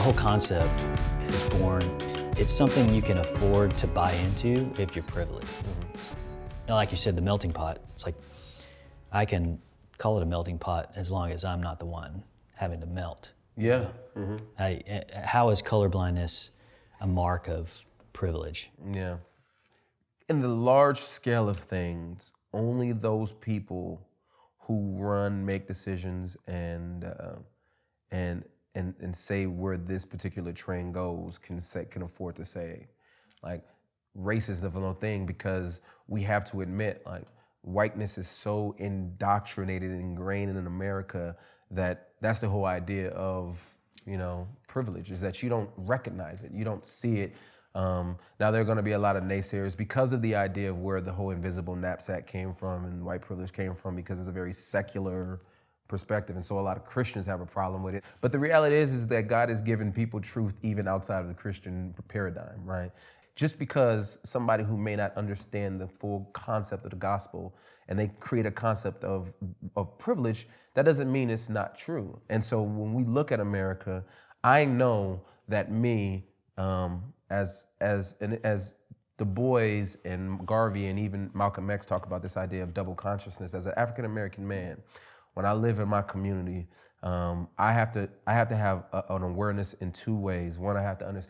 whole concept is born, it's something you can afford to buy into if you're privileged. Like you said, the melting pot, it's like, I can call it a melting pot as long as I'm not the one having to melt. Yeah. How is colorblindness a mark of privilege? Yeah. In the large scale of things, only those people who make decisions and say where this particular train goes can afford to say, like, race is no thing, because we have to admit, like, whiteness is so indoctrinated and ingrained in America that that's the whole idea of, privilege, is that you don't recognize it, you don't see it. Now there are going to be a lot of naysayers because of the idea of where the whole invisible knapsack came from and white privilege came from, because it's a very secular perspective, and so a lot of Christians have a problem with it. But the reality is that God has given people truth even outside of the Christian paradigm, right? Just because somebody who may not understand the full concept of the gospel and they create a concept of privilege, that doesn't mean it's not true. And so when we look at America, I know that me, as Du Bois and Garvey and even Malcolm X talk about this idea of double consciousness, as an African American man, when I live in my community, I have to have an awareness in two ways. One, I have to understand